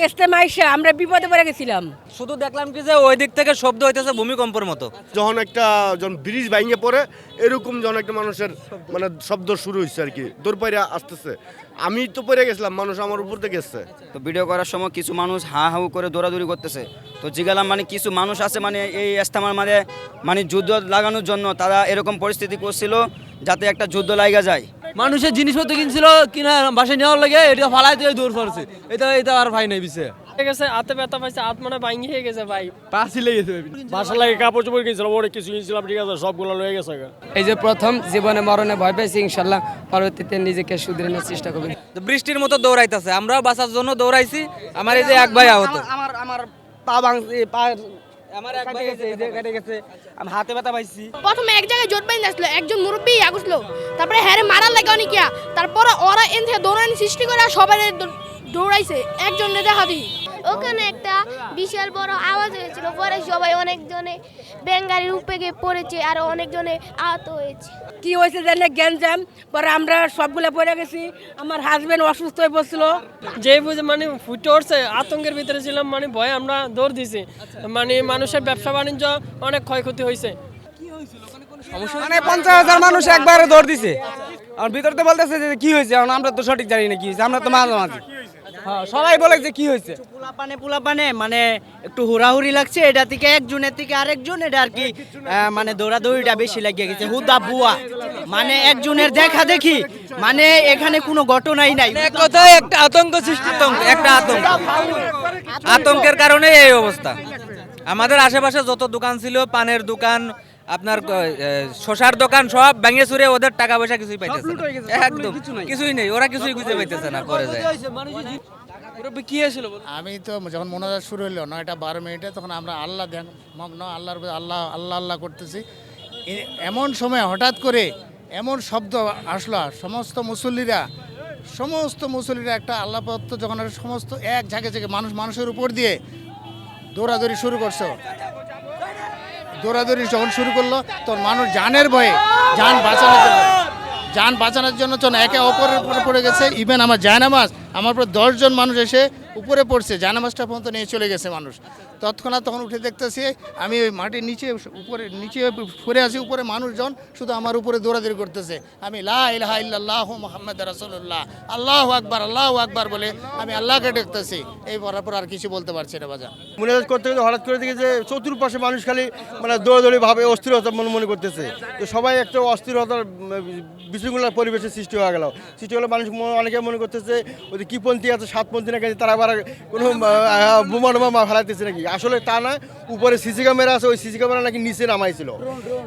ইজতেমা আইসা আমরা বিপদে পড়ে গেছিলাম। শুধু দেখলাম কি যে ওই দিক থেকে শব্দ হইতেছে ভূমিকম্পের মতো। যখন ব্রিজ ভেঙে পড়ে এরকম যখন একটা মানুষের মানে শব্দ শুরু হয়েছে আর কি, দৌড় পাইরে আসতেছে। আমি তো পড়ে গেছিলাম, মানুষ আমার উপর থেকে গেছে। তো ভিডিও করার সময় কিছু মানুষ হা হাউ করে দৌড়াদৌড়ি করতেছে। তো জিগালাম মানে কিছু মানুষ আছে মানে এই ইজতেমার মানে যুদ্ধ লাগানোর জন্য তারা এরকম পরিস্থিতি করছিল যাতে একটা যুদ্ধ লাগা যায়। মানুষের জিনিসপত্র কিনছিল কিনা বাসায় নেওয়ার লাগে এটা ফালাই দিয়ে দূর পড়ছে। এটা আর ভাই নাই বিছে গেছে হাতে ব্যথা পাইছে, হাত মানে ভাঙি হয়ে গেছে ভাই, পাঁচই লেগেছে। বাসা লাগে কাপড় চোপড় কিনছিলাম, অনেক কিছু কিনছিলাম, ঠিক আছে সবগুলো লয়ে গেছে। এই যে প্রথম জীবনে মরণে ভয় পেয়েছি, ইনশাল্লাহ পরবর্তীতে নিজেকে শুধরে নেওয়ার চেষ্টা করবেন। বৃষ্টির মতো দৌড়াইতেছে, আমরাও বাঁচার জন্য দৌড়াইছি। আমার এই যে এক ভাই আহত, আমার পা ভাঙছে, পা আমার এক ভাই গেছে, এই যে কেটে গেছে, আমি হাতে ব্যথা পাইছি। প্রথমে এক জায়গায় জোট বাইন আসলো, একজন মুরব্বী আগuslo, তারপরে হ্যারে মারার লাগে অনেকিয়া, তারপরে ওরা এন থেকে দৌড়ানি সৃষ্টি করে সবাই দৌড়াইছে, একজন দেখা দিই। ওখানে একটা বিশাল বড় আওয়াজ হয়েছিল, পরে সবাই অনেকজনে বেঙ্গালির উপরে গিয়ে পড়েছে আর অনেকজনে আহত হয়েছে। কি হয়েছে জানে গ্যাঞ্জাম, পরে আমরা সবগুলা পড়ে গেছি। আমার হাজবেন্ড অসুস্থ হয়ে বসছিল, যে বুঝে মানে ফুটে উঠছে, আতঙ্কের ভিতরে ছিলাম, মানে ভয়ে আমরা দৌড় দিছি। মানে মানুষের ব্যবসা বাণিজ্য অনেক ক্ষয়ক্ষতি হয়েছে। মানে 50,000 মানুষ একবারে দৌড় দিছে। আর ভিতরতে বলতেছে যে কি হয়েছে, আমরা তো সঠিক জানি না কি হয়েছে, আমরা তো মাঝামাঝি। হ্যাঁ, সবাই বলে যে কি হয়েছে। পোলাপানে মানে একটু হুড়াহুড়ি লাগছে, এটা থেকে একজনের থেকে আরেকজন, এটা আর কি মানে দৌড়াদৌড়িটা বেশি লাগিয়ে গেছে, হুদা বুয়া মানে একজনের দেখা দেখি, মানে এখানে কোনো ঘটনাই নাই, কোথায় একটা আতঙ্ক সৃষ্টি, একটা আতঙ্কের কারণে এই অবস্থা। আমাদের আশেপাশে যত দোকান ছিল, পানের দোকান, আপনার শসার দোকান, সব ভেঙে চুরে ওদের টাকা পয়সা কিছুই পাইতেছে না, একদম কিছুই নেই, ওরা কিছুই খুঁজে পাইতেছে না। পরে যায় কি হয়েছিল? আমি তো যখন মোনাজাত শুরু হলো 9:12 তখন আমরা আল্লাহ মগ্ন, আল্লাহর আল্লাহ আল্লাহ আল্লাহ করতেছি। এমন সময় হঠাৎ করে এমন শব্দ আসলো, সমস্ত মুসল্লিরা একটা আল্লাহ পত্র যখন সমস্ত এক ঝাঁকে মানুষের উপর দিয়ে দৌড়াদৌড়ি শুরু করছো। দৌড়াদৌড়ি যখন শুরু করলো তখন মানুষ জানের ভয়ে যান বাঁচানোর জন্য একে অপরের উপরে পড়ে গেছে। ইভেন আমার জায়নামাজ, আমার উপর 10 জন মানুষ এসে উপরে পড়ছে, জায়নামাজটা পর্যন্ত নিয়ে চলে গেছে মানুষ। তৎক্ষণাৎ তখন উঠে দেখতেছি আমি ওই মাটির নিচে পড়ে আছি, উপরে মানুষজন শুধু আমার উপরে দৌড়াদৌড়ি করতেছে। আমি লা ইলাহা ইল্লাল্লাহু মুহাম্মাদুর রাসূলুল্লাহ, আল্লাহু আকবার বলে আমি আল্লাহকে ডাকতেছি। এই পর আর কিছু বলতে পারছি না বাজার। মোনাজাত করতে গেলে হঠাৎ করে দেখি যে চতুর্পাশে মানুষ খালি মানে দৌড়াদৌড়ি ভাবে অস্থিরতা মনে করতেছে। তো সবাই একটা অস্থিরতার বিশৃঙ্খলার পরিবেশের সৃষ্টি হয়ে গেল। মানুষ অনেকে মনে করতেছে ওই কি পন্থী আছে, সাতপন্থী নাকি, তারা আবার কোনো বোমা ফেলাইতেছে নাকি। আসলে তা না, উপরে সিসি ক্যামেরা আছে, ওই সিসি ক্যামেরা নাকি নিচে নামাইছিল।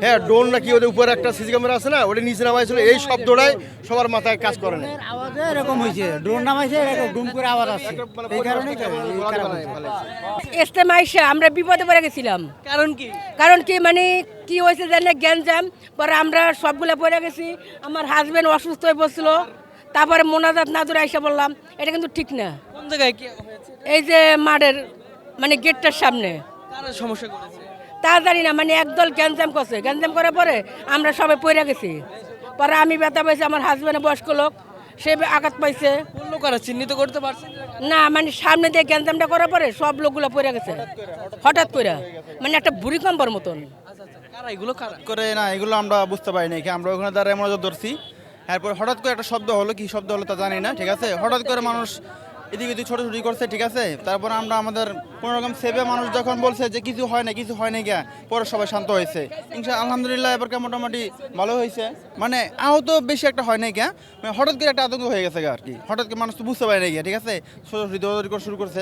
হ্যাঁ, ড্রোন নাকি ওদের উপরে একটা সিসি ক্যামেরা আছে না, ওটা নিচে নামাইছিল। এই শব্দটাই সবার মাথায় কাজ করে না। আওয়াজে এরকম হয়েছে, ড্রোন নামাইছে, এরকম ডুম করে আওয়াজ আসছে, এই কারণেই ইজতেমা আইসা আমরা বিপদে পড়ে গেছিলাম। কারণ কি মানে কি হয়েছে জানে গ্যাঞ্জাম, পরে আমরা সবগুলা পড়ে গেছি। আমার হাজবেন্ড অসুস্থ হয়ে বসছিল, তারপরে মোনাজাত না ধরে আইসা বললাম এটা কিন্তু ঠিক না। কোন জায়গায় কি হয়েছে? এই যে মাঠের মানে গেটটার সামনে সমস্যা করেছে তা জানি না, মানে একদল গ্যাঞ্জাম করছে, গ্যাঞ্জাম করার পরে আমরা সবাই পড়ে গেছি। পরে আমি ব্যথা পাইছি, আমার হাজবেন্ডের বয়স্ক লোক সে আঘাত পাইছে। কোন লোক আর চিহ্নিত করতে পারছেন না, মানে সামনে দিয়ে গ্যাঞ্জামটা করার পরে সব লোকগুলো পড়ে গেছে হঠাৎ করে, মানে একটা ভূমিকম্পের মতন। কারা এগুলো করে না, এগুলো আমরা বুঝতে পারি না। আমরা ওখানে দাঁড়ায় মজা ধরছি, এরপর হঠাৎ করে একটা শব্দ হলো, কি শব্দ হলো তা জানি না, ঠিক আছে। হঠাৎ করে মানুষ এদিকে ছোটাছুটি করছে, ঠিক আছে। তারপর আমরা আমাদের কোনোরকম সেভে মানুষ যখন বলছে যে কিছু হয় না গিয়া, পরে সবাই শান্ত হয়েছে আলহামদুলিল্লাহ। এবারকার মোটামুটি ভালো হয়েছে, মানে আহত বেশি একটা হয় নাই গিয়া, মানে হঠাৎ করে একটা আতঙ্ক হয়ে গেছে আর কি। হঠাৎ করে মানুষ তো বুঝতে পারে না গিয়া, ঠিক আছে, ছোটাছুটি দৌড়াদৌড়ি করা শুরু করছে।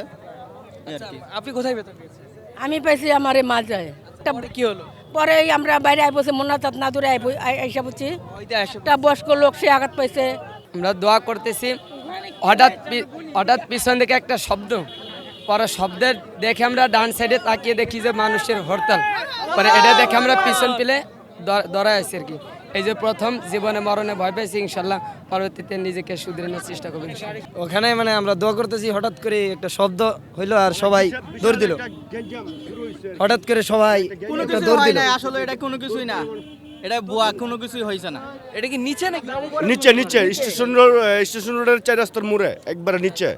আপনি কোথায় বেতন পেয়েছেন? আমি পাইছি আমার এই মাঝায়। কি হলো? পরে আমরা বাইরে আই বসে মোনাজাত না ধরে আইসা বলছি, একটা বয়স্ক লোক সে আঘাত পাইছে। আমরা দোয়া করতেছি, হঠাৎ পিছন থেকে একটা শব্দ, পরে শব্দের দেখে আমরা ডান সাইডে তাকিয়ে দেখি যে মানুষের হরতাল, পরে এটা দেখে আমরা পিছন পেলে দৌড়ায় আছি আর কি। এই যে প্রথম জীবনে মরণে ভয় পেয়েছি, ইনশাল্লাহ পরবর্তীতে নিজেকে শুধরে নেওয়ার চেষ্টা করবেন। ওখানে মানে আমরা দোয়া করতেছি, হঠাৎ করে একটা শব্দ হইলো আর সবাই দৌড় দিল। হঠাৎ করে সবাই একটা দৌড় দিল। আসলে এটা কোনো কিছুই না, এটা বুয়া, কোনো কিছুই হয়েছে না। এটা কি নিচে নাকি নিচে নিচে স্টেশন রোডের 4 রাস্তার মোড়ে একবারে নিচে,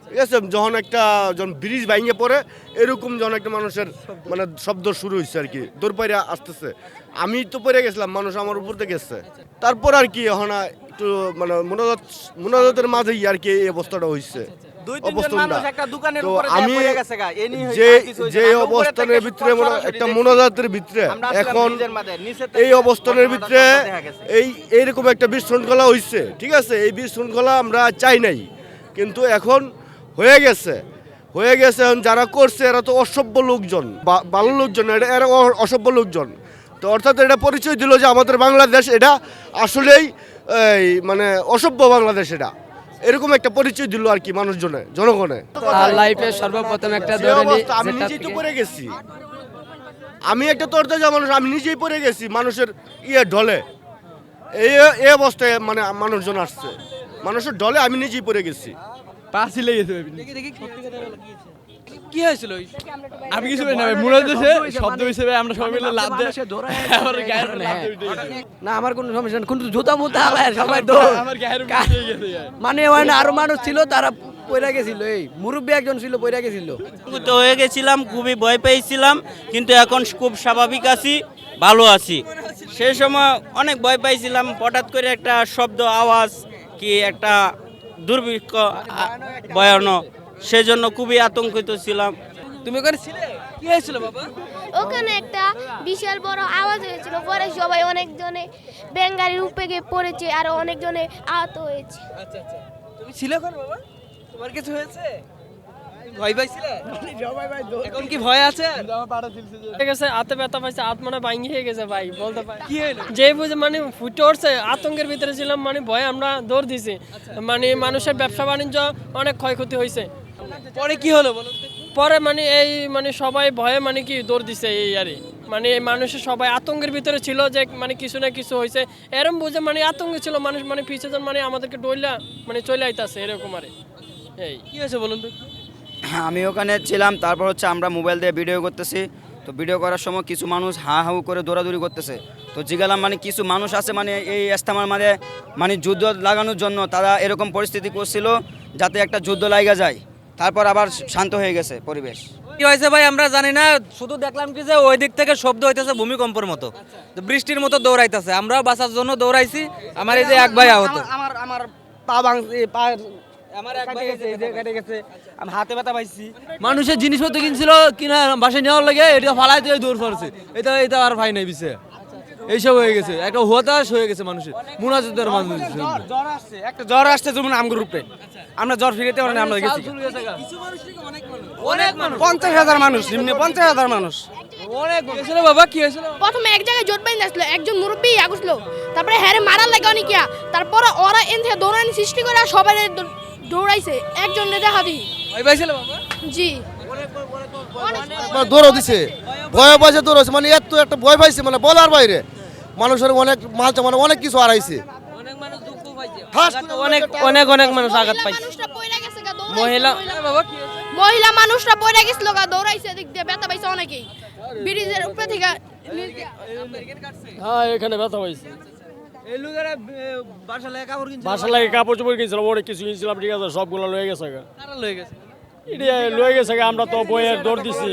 ঠিক আছে। যখন ব্রিজ ভাঙে পড়ে এরকম যখন একটা মানুষের মানে শব্দ শুরু হয়েছে আর কি, দৌড় পাইরা আসতেছে। আমি তো পড়ে গেছিলাম, মানুষ আমার উপর থেকে গেছে। তারপর আর কি এখন একটু মানে মোনাজাতের মাঝেই আর কি এই অবস্থাটা হয়েছে। তো আমি যে অবস্থানের ভিতরে একটা মোনাজাতের ভিতরে এখন এই অবস্থানের ভিতরে এইরকম একটা বিশৃঙ্খলা হয়েছে, ঠিক আছে। এই বিশৃঙ্খলা আমরা চাই নাই, কিন্তু এখন হয়ে গেছে। এখন যারা করছে এরা তো অসভ্য লোকজন, ভালো লোকজন, এরা অসভ্য লোকজন। তো অর্থাৎ এটা পরিচয় দিল যে আমাদের বাংলাদেশ এটা আসলেই মানে অসভ্য বাংলাদেশ, এটা এরকম একটা পরিচয় দিল আর কি জনগণে। লাইফে সর্বপ্রথম একটা আমি নিজেই তো পড়ে গেছি, আমি একটা তরতা যা মানুষ, আমি নিজেই পড়ে গেছি মানুষের ঢলে। এই অবস্থায় মানে মানুষজন আসছে, মানুষের ঢলে আমি নিজেই পড়ে গেছি। পাশি লেগেছে। কি হয়েছিল? আমি কিছু না, মুনাজাতে শব্দ হিসেবে আমরা সবাই মিলে লাফ দেই, আমার গায়ের লাফ দিই না, আমার কোনো সমস্যা না, কিন্তু জুতা মুতা হালায় সবাই দৌড়, আমার গায়ের মধ্যে গেছে মানে হয় না, আরো মানুষ ছিল তারা পয়রা গেছিল, এই মুরব্বী একজন ছিল পয়রা গেছিল। তো হয়ে গেছিলাম, খুবই ভয় পেয়েছিলাম, কিন্তু এখন খুব স্বাভাবিক আছি, ভালো আছি। সেই সময় অনেক ভয় পাইছিলাম, হঠাৎ করে একটা শব্দ আওয়াজ কি একটা দুর্ভিক্ষ ভয়ানক, সেজন্য খুবই আতঙ্কিত ছিলাম। তুমি ওখানে ছিলে? কি হয়েছিল বাবা? ওখানে একটা বিশাল বড় আওয়াজ হয়েছিল, পরে সবাই অনেকজনে বেঙ্গালির উপরে গিয়ে পড়েছে আর অনেকজনে আহত হয়েছে। আচ্ছা আচ্ছা, তুমি ছিলে ওখানে বাবা? তোমার কিছু হয়েছে? ভয় পাইছিলে? এখন কি ভয় আছে? ঠিক আছে, হাতে ব্যথা পাইছে, হাত মানে ভাঙি হয়ে গেছে ভাই, বলতে পারি। কি হলো? যে বুঝে মানে ফুটে উঠছে, আতঙ্কের ভিতরে ছিলাম, মানে ভয়ে আমরা দৌড় দিছি। মানে মানুষের ব্যবসা বাণিজ্য অনেক ক্ষয়ক্ষতি হয়েছে। পরে কি হলো বলো? পরে মানে মানে সবাই ভয়ে মানে কি দৌড় দিছে এই আরে, মানে মানুষের সবাই আতঙ্কের ভিতরে ছিল যে মানে কিছু না কিছু হয়েছে, এরকম বুঝে মানে আতঙ্কে ছিল মানুষ, মানে পিছজন মানে আমাদেরকে ডইলা মানে চলে আইতাছে এরকম আরে। এই কি হয়েছে বলুন তো? আমি ওখানে ছিলাম, তারপর হচ্ছে আমরা মোবাইল দিয়ে ভিডিও করতেছি। তো ভিডিও করার সময় কিছু মানুষ হাউ করে দৌড়াদৌড়ি করতেছে। তো জিজ্ঞালাম মানে কিছু মানুষ আছে মানে এই ইস্তেমার মানে যুদ্ধ লাগানোর জন্য তারা এরকম পরিস্থিতি করছিল যাতে একটা যুদ্ধ লাগা যায়। তারপর আবার শান্ত হয়ে গেছে পরিবেশ। কি হয়েছে ভাই আমরা জানি না, শুধু দেখলাম কি যে ওই দিক থেকে শব্দ হইতেছে ভূমিকম্পের মতো, বৃষ্টির মতো দৌড়াইতেছে। আমরাও বাঁচার জন্য দৌড়াইছি। আমার এই যে এক ভাই আহত, আমার পা ভাঙছে, পা আমার এক ভাই গেছে, কেটে গেছে, আমি হাতে ব্যথা পাইছি। মানুষের জিনিসপত্র কিনছিল, কিনা বাসায় নেওয়ার লাগে এটা ফালাই দিয়ে দৌড় পড়ছে। এটা আর ভাই নাই বিছে, এইসব হয়ে গেছে, একটা হতাশ হয়ে গেছে মানুষের। মুনাজাতের মানুষ জ্বর আসছে, একটা জ্বর আসছে যেমন আমগুর রূপে, আমরা জ্বর ফিরেতে পারি না, আমরা গেছি অনেক মানুষ, 50,000 মানুষ, নিম্নে 50,000 মানুষ। অনেক হয়েছিল বাবা। কি হয়েছিল? প্রথমে এক জায়গায় জোট বাইন আসলো, একজন মুরব্বী আগuslo, তারপরে হ্যারে মারার লাগে অনেকিয়া, তারপরে ওরা এন থেকে দৌড়ানি সৃষ্টি করে সবাই দৌড়াইছে, একজন দেখা দিই। ভয় পাইছিল বাবা? জি, দৌড় দিছে, ভয় পাইছে, দৌড়াইছে, মানে এত একটা ভয় পাইছে মানে বলার বাইরে। মানুষের অনেক মালটা মানে অনেক কিছু হারাইছে, অনেক মানুষ দুঃখ পাইছে, অনেক মানুষ আঘাত পাইছে। মহিলা মানুষরা পড়ে গেছিল গা, দৌড়াইছে, দিক দিয়ে ব্যথা পাইছে অনেকেই, ব্রিজের উপরে থেকে। হ্যাঁ, এখানে ব্যথা পাইছে। এই লোকেরা বাসা লাগে কাপড় কিনছিল, বাসা লাগে কাপড় চোপড় কিনছিলাম, অনেক কিছু কিনছিলাম, ঠিক আছে, সবগুলো লয়ে গেছে গা। কারা লয়ে গেছে? লয়ে গেছে গা, আমরা তো বইয়ের দৌড় দিছি,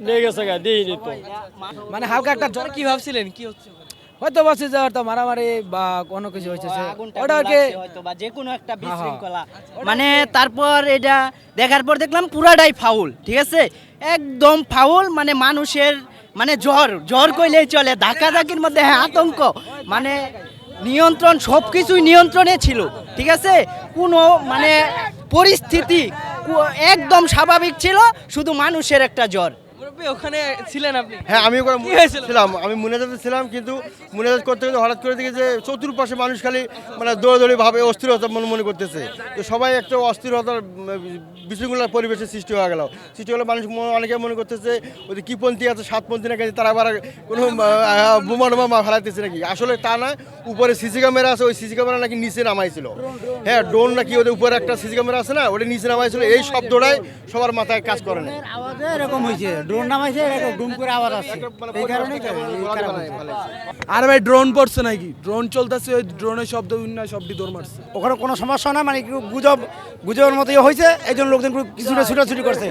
নিয়ে গেছে গা, দিইনি তো। মানে হালকা একটা জ্বর। কি ভাবছিলেন কি হচ্ছে? হয়তো বসে যে হয়তো মারামারি বা কোনো কিছু হয়েছে, ওটাকে হয়তো বা যে কোনো একটা বিশৃঙ্খলা, মানে তারপর এটা দেখার পর দেখলাম পুরাটাই ফাউল, ঠিক আছে, একদম ফাউল। মানে মানুষের মানে জ্বর কইলেই চলে, ধাক্কাধাক্কির মধ্যে আতঙ্ক, মানে নিয়ন্ত্রণ, সব কিছুই নিয়ন্ত্রণে ছিল, ঠিক আছে, কোনো মানে পরিস্থিতি একদম স্বাভাবিক ছিল, শুধু মানুষের একটা জ্বর। ওখানে ছিলেন আপনি? হ্যাঁ, আমি ওখানে ছিলাম, আমি মোনাজাতে ছিলাম, কিন্তু মোনাজাত করতে করতে হঠাৎ করে দেখি যে চতুর্পাশে মানুষ খালি মানে দৌড়াদৌড়ি ভাবে অস্থিরতা মনে করতেছে। তো সবাই একটা অস্থিরতার বিশৃঙ্খলার পরিবেশের সৃষ্টি হয়ে গেল। মানুষ অনেকে মনে করতেছে ওই কি পন্থী আছে, সাতপন্থী নাকি, তারা আবার কোনো বোমা টোমা ফেলাইতেছে নাকি। আসলে তা না, উপরে সিসি ক্যামেরা আছে, ওই সিসি ক্যামেরা নাকি নিচে নামাইছিল। হ্যাঁ, ড্রোন নাকি ওদের উপরে একটা সিসি ক্যামেরা আছে না, ওটা নিচে নামাইছিল। এই শব্দটাই সবার মাথায় কাজ করে না। এরকম হয়েছে, ড্রোন ড্রোন নামাইছে ডুম করে আবার আসছে এই কারণেই আর ভাই ড্রোন পড়ছে নাকি ড্রোন চলতেছে ওই ড্রোনের শব্দ উন্নয় শব্দই দৌড় মারছে ওখানে কোনো সমস্যা না মানে একটু গুজবের মতো হয়েছে এই জন্য লোকজন কিছুটা ছুটাছুটি করছে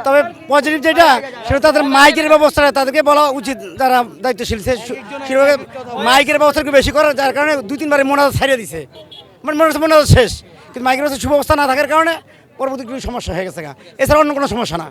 তবে পজিটিভ যেটা সেটা তাদের মাইকের ব্যবস্থা তাদেরকে বলা উচিত যারা দায়িত্বশীল সেভাবে মাইকের ব্যবস্থা একটু বেশি করে যার কারণে 2-3 মোনাজাত ছাড়িয়ে দিছে মানে মোনাজাত শেষ কিন্তু মাইকের ব্যবস্থা সুব্যবস্থা না থাকার কারণে পরবর্তী কিছু সমস্যা হয়ে গেছে এছাড়া অন্য কোনো সমস্যা না।